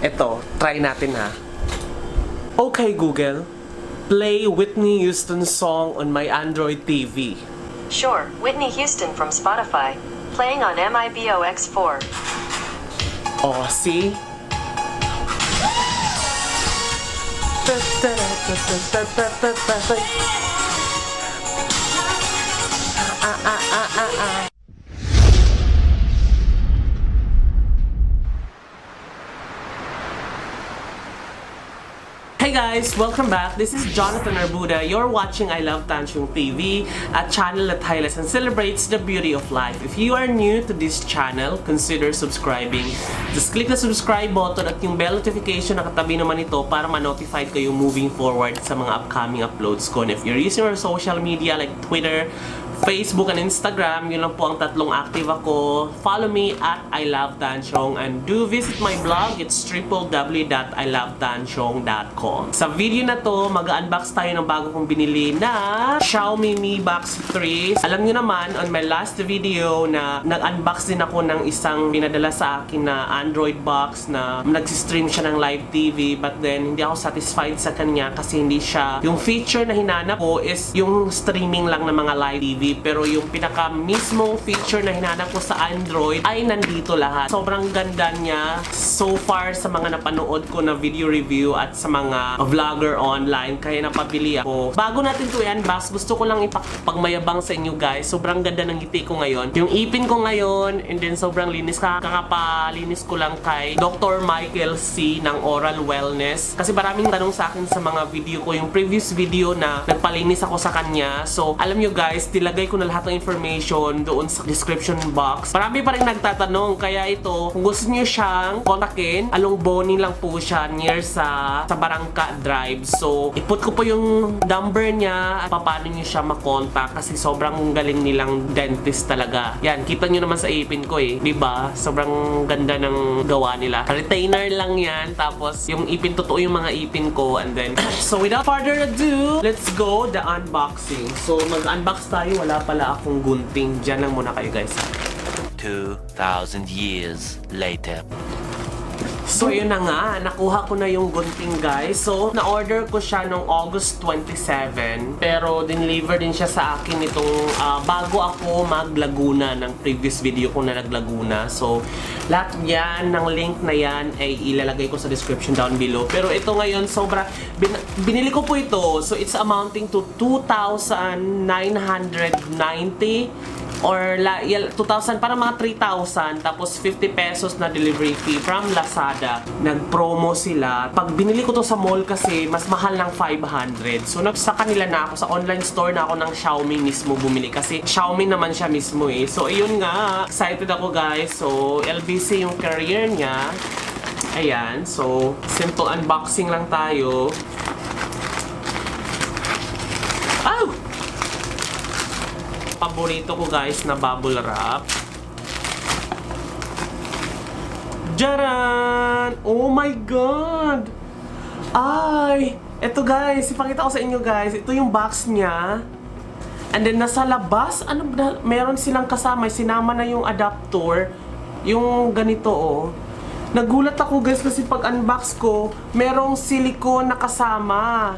Eto, try natin ha. Okay, Google. Play Whitney Houston song on my Android TV. Sure, Whitney Houston from Spotify. Playing on MIBO X4. Oh, see? Hey guys! Welcome back! This is Jonathan Arbuda. You're watching I Love Tanchung TV, a channel that highlights and celebrates the beauty of life. If you are new to this channel, consider subscribing. Just click the subscribe button at yung bell notification na katabi naman ito para ma-notified kayo moving forward sa mga upcoming uploads ko. And if you're using our social media like Twitter, Facebook, and Instagram, yun lang po ang tatlong active ako. Follow me at I Love Tanchong and do visit my blog. It's www.ilovetanchong.com. Sa video na to, mag-unbox tayo ng bago kong binili na Xiaomi Mi Box 3. Alam nyo naman, on my last video na nag-unbox din ako ng isang pinadala sa akin na Android box na nag-stream siya ng live TV, but then hindi ako satisfied sa kanya kasi hindi siya, yung feature na hinanap ko is yung streaming lang ng mga live TV, pero yung pinaka mismong feature na hinanap ko sa Android ay nandito lahat. Sobrang ganda niya so far sa mga napanood ko na video review at sa mga vlogger online, kaya napabili ako. Bago natin to i-unbox, gusto ko lang ipagmayabang sa inyo guys. Sobrang ganda ng ngiti ko ngayon. Yung ipin ko ngayon, and then sobrang linis. Kakapalinis ko lang kay Dr. Michael C. ng Oral Wellness. Kasi maraming tanong sa akin sa mga video ko. Yung previous video na nagpalinis ako sa kanya. So, alam nyo guys, nilagay ko na lahat ng information doon sa description box. Marami pa rin nagtatanong. Kaya ito, kung gusto nyo siyang kontakin, Along Boni lang po siya near sa Barangka Drive. So, iput ko po yung number niya at paano nyo siya makontak kasi sobrang galing nilang dentist talaga. Yan, kita nyo naman sa ipin ko eh. Diba? Sobrang ganda ng gawa nila. Retainer lang yan. Tapos, yung ipin, totoo yung mga ipin ko. And then, so without further ado, let's go the unboxing. So, mag-unbox tayo. Wala pala akong gunting. Diyan lang muna kayo guys. 2,000 years later. So yun na nga, nakuha ko na yung gunting guys. So na-order ko siya noong August 27. Pero dineliver din siya sa akin itong bago ako mag-Laguna ng previous video ko na nag-Laguna. So lahat yan, ng link na yan ay ilalagay ko sa description down below. Pero ito ngayon, sobra, binili ko po ito. So it's amounting to 2,990 or 2,000, para mga 3,000, tapos 50 pesos na delivery fee from Lazada. Nag-promo sila. Pag binili ko to sa mall kasi, mas mahal ng 500. So, sa kanila na ako, sa online store na ako ng Xiaomi mismo bumili. Kasi Xiaomi naman siya mismo eh. So, ayun nga. Excited ako guys. So, LBC yung carrier niya. Ayan. So, simple unboxing lang tayo. Oh! Paborito ko guys na bubble wrap. Jaran! Oh my God! Ay! Ito guys, ipakita ko sa inyo guys. Ito yung box niya. And then nasa labas, meron silang kasama. Sinama na yung adapter. Yung ganito oh. Nagulat ako guys kasi pag unbox ko, merong silicone na kasama.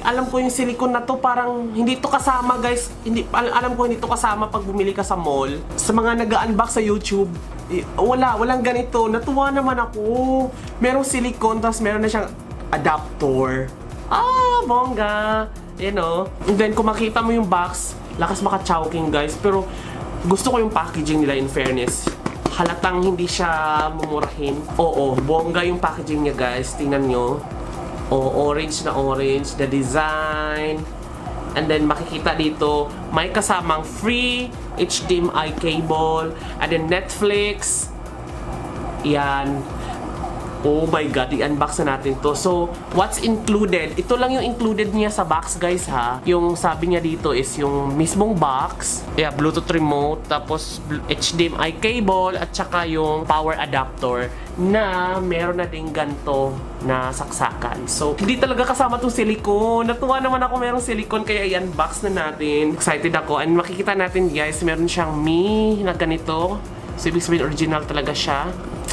Alam ko yung silicone na to parang hindi to kasama guys. Alam ko hindi to kasama pag bumili ka sa mall. Sa mga nag-unbox sa YouTube, walang ganito. Natuwa naman ako. Merong silicone tapos meron na siyang adapter. Bongga. Yan o. And then kung makita mo yung box, lakas maka-chowking guys. Pero gusto ko yung packaging nila in fairness. Halatang hindi siya mumurahin. Oo, bongga yung packaging niya guys. Tingnan nyo. Orange na orange, the design. And then makikita dito, may kasamang free HDMI cable. And then Netflix. Yan. Oh my God, i-unbox na natin to. So, what's included? Ito lang yung included niya sa box guys ha. Yung sabi niya dito is yung mismong box. Yeah, Bluetooth remote, tapos HDMI cable, at saka yung power adapter na meron na ding ganto na saksakan. So, hindi talaga kasama tong silicone. Natuwa naman ako merong silicone kaya i-unbox na natin. Excited ako. And makikita natin guys, meron siyang Mi na ganito. So, ibig sabihin original talaga siya.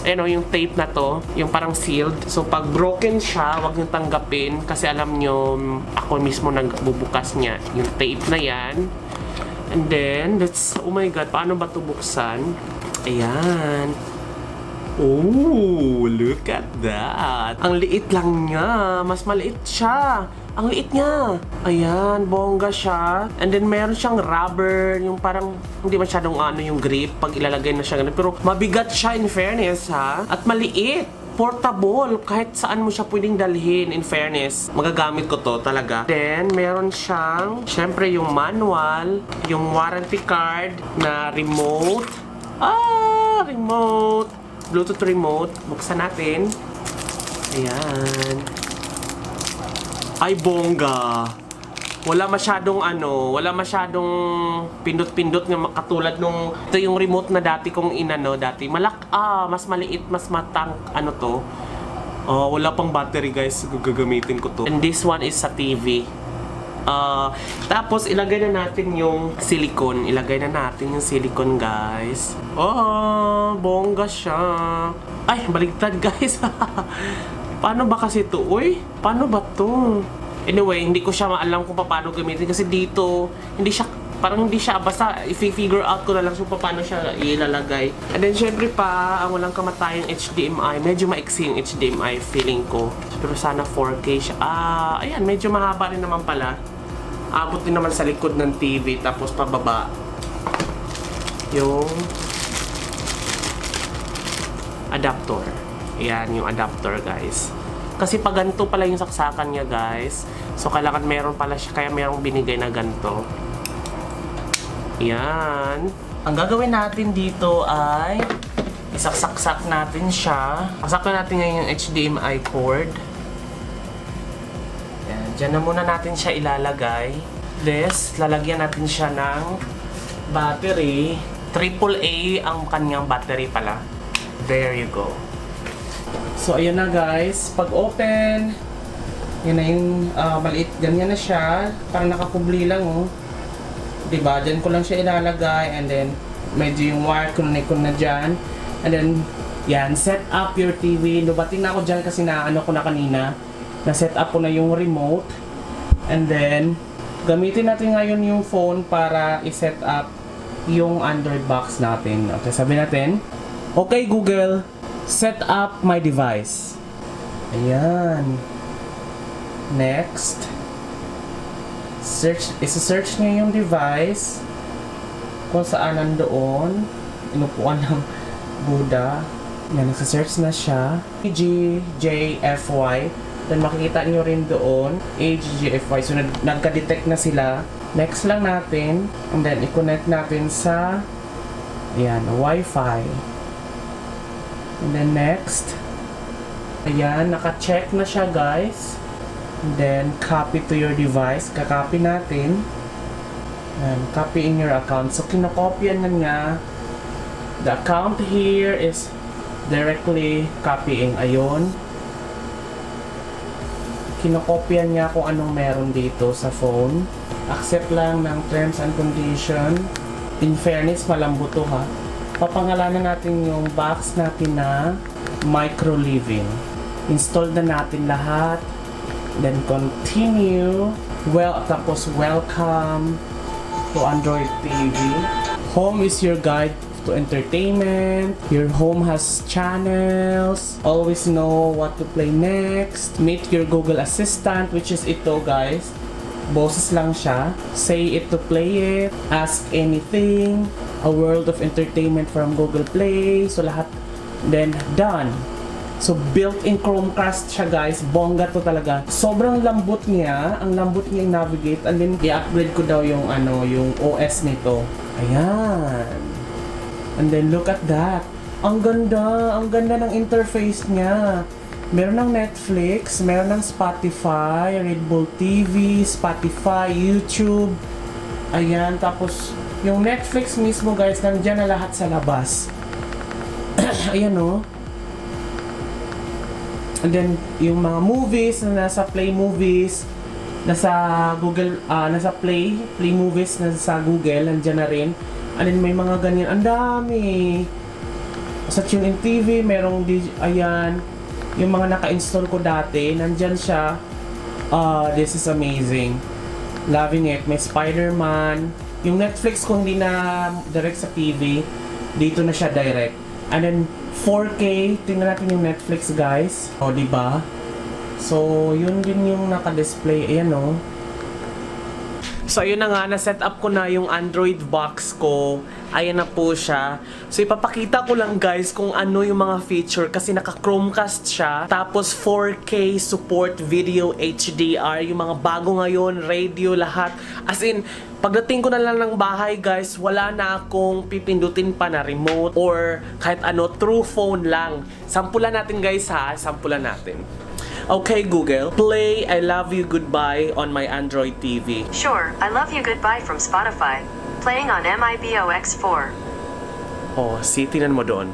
yung tape na to, yung parang sealed. So, pag broken siya, wag nyo tanggapin kasi alam nyo, ako mismo nagbubukas niya yung tape na yan. And then, oh my god, paano ba ito buksan? Ayan. Oh, look at that. Ang liit lang niya. Mas maliit siya. Ang liit niya. Ayan, bongga siya. And then meron siyang rubber, yung parang hindi masyadong yung grip pag ilalagay na siya ganun. Pero mabigat siya in fairness ha. At maliit. Portable. Kahit saan mo siya pwedeng dalhin in fairness. Magagamit ko to talaga. Then, meron siyang, syempre yung manual, yung warranty card na remote. Remote. Bluetooth remote. Buksan natin. Ayan. Ay, bongga. Wala masyadong wala masyadong pindot-pindot na katulad nung ito yung remote na dati kong dati. Mas maliit, mas matang to. Wala pang battery guys, gagamitin ko to. And this one is sa TV. Tapos ilagay na natin yung silicone. Guys. Bongga siya. Ay, baligtad guys. Paano ba kasi ito? Uy, paano ba to? Anyway, hindi ko siya maalam kung paano gamitin kasi dito, hindi siya basta i-figure out ko na lang kung paano siya ilalagay. And then syempre pa, ang walang kamatayang HDMI, medyo maiksi yung HDMI feeling ko. Pero sana 4K siya. Ayan, medyo mahaba rin naman pala. Abot din naman sa likod ng TV tapos pababa. Yung adapter. Ayan, yung adapter guys. Kasi pag ganito pala yung saksakan niya guys. So kailangan meron pala siya, kaya merong binigay na ganito. Yan. Ang gagawin natin dito ay isaksak natin siya. Saksakan natin ngayon yung HDMI cord. Yan. Diyan na muna natin siya ilalagay. This, lalagyan natin siya ng battery. AAA ang kanyang battery pala. There you go. So, ayan na guys. Pag open, yan na yung maliit. Ganyan na siya. Parang nakakubli lang, oh. Diba? Diyan ko lang siya ilalagay. And then, medyo yung wire connect ko na dyan. And then, yan. Set up your TV. Lubating na ako dyan kasi ko na kanina. Na-set up ko na yung remote. And then, gamitin natin ngayon yung phone para i-set up yung Android box natin. Okay, sabi natin, okay Google, set up my device. Ayan. Next. Search niya yung device. Kung saan nandoon. Inupuan ng Buddha. Yan, nagsa-search na siya. AGJFY. Then makikita nyo rin doon. AGJFY. So nagka-detect na sila. Next lang natin. And then i-connect natin sa ayan, Wi-Fi. And then next, ayan, naka-check na siya guys. And then, copy to your device. Kakopy natin. And copy in your account. So, kinokopyan na niya. The account here is directly copying. Ayun. Kinokopyan niya kung anong meron dito sa phone. Accept lang ng terms and condition. In fairness, malambot to ha. Papangalanan natin yung box natin na Micro Living. Install na natin lahat. Then continue. Tapos welcome to Android TV. Home is your guide to entertainment. Your home has channels. Always know what to play next. Meet your Google Assistant, which is ito guys. Boses lang siya. Say it to play it. Ask anything. A world of entertainment from Google Play. So lahat. Then done. So built-in Chromecast siya guys. Bongga to talaga. Sobrang lambot niya. Ang lambot niya yung navigate. And then i-upgrade ko daw yung yung OS nito. Ayan. And then look at that. Ang ganda. Ang ganda ng interface niya. Meron ng Netflix, meron ng Spotify, Red Bull TV, Spotify, YouTube. Ayan, tapos yung Netflix mismo guys, nandiyan na lahat sa labas. Ayan o. And then, yung mga movies na nasa Play Movies, nasa Google, nasa Play Movies, nasa Google, nandiyan na rin. And then may mga ganyan, ang dami. sa TuneIn TV, merong ayan, yung mga naka-install ko dati, nandyan siya. This is amazing. Loving it. May Spider-Man. Yung Netflix ko hindi na direct sa TV, dito na siya direct. And then 4K, tingnan natin yung Netflix, guys. O, diba? So, yun din yung naka-display. Ayan, o. So, ayun na nga, na-set up ko na yung Android box ko. Ayan na po siya. So, ipapakita ko lang guys kung ano yung mga feature kasi naka-Chromecast siya. Tapos, 4K support video HDR. Yung mga bago ngayon, radio, lahat. As in, pagdating ko na lang ng bahay guys, wala na akong pipindutin pa na remote or kahit ano, through phone lang. Sampulan natin guys ha, sampulan natin. Okay, Google, play I Love You Goodbye on my Android TV. Sure, I Love You Goodbye from Spotify. Playing on MIBO X4. Oh, see, tingnan mo doon.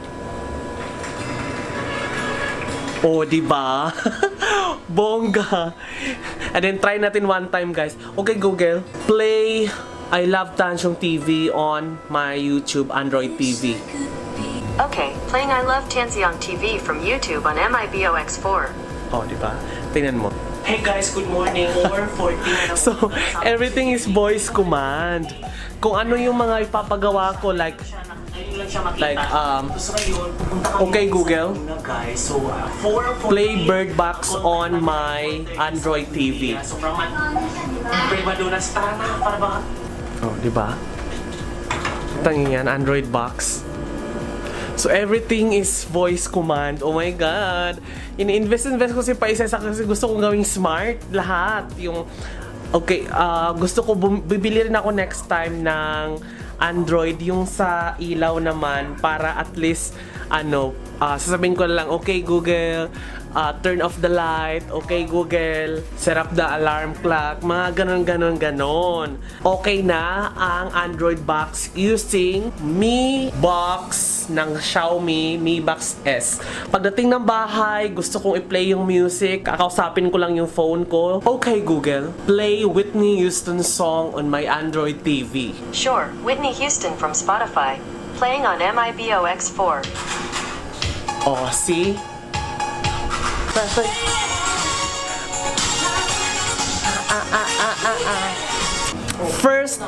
Oh, diba? Bongga. And then try natin one time, guys. Okay, Google, play I Love Tansyong TV on my YouTube Android TV. Okay, playing I Love Tansyong TV from YouTube on MIBO X4. Oh, diba? Tingnan mo. Hey guys, good morning. 4:14. So, everything is voice command. Kung ano yung mga ipapagawa ko, like, okay Google, play Bird Box on my Android TV. Oh, diba? Tangin yan, Android box. So everything is voice command. Oh my god. Ini-invest ko si Paisa kasi gusto kong gawing smart lahat. Yung okay, gusto ko bibili rin ako next time ng Android yung sa ilaw naman para at least sasabihin ko na lang, okay Google, turn off the light, okay Google, set up the alarm clock, mga ganon. Okay na ang Android box using Mi Box ng Xiaomi Mi Box S. Pagdating ng bahay, gusto kong i-play yung music, kakausapin ko lang yung phone ko. Okay Google, play Whitney Houston song on my Android TV. Sure, Whitney Houston from Spotify. Playing on MIBO X4. Oh, see? Perfect. First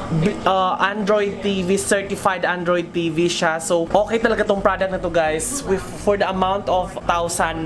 Android TV, certified Android TV siya. So, okay talaga tong product na to guys. For the amount of 1,999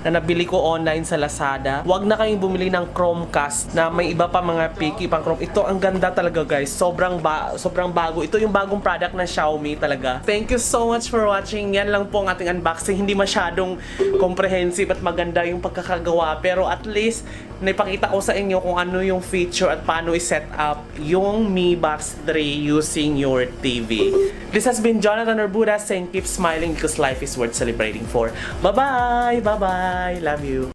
na nabili ko online sa Lazada. Huwag na kayong bumili ng Chromecast na may iba pa mga picky pang Chrome. Ito ang ganda talaga guys. Sobrang bago. Ito yung bagong product ng Xiaomi talaga. Thank you so much for watching. Yan lang po ang ating unboxing. Hindi masyadong comprehensive at maganda yung pagkakagawa. Pero at least, naipakita ko sa inyo kung ano yung feature at paano i-set up yung Mi Box 3 using your TV. This has been Jonathan Orbuda saying keep smiling because life is worth celebrating for. Bye-bye! Bye-bye! Love you!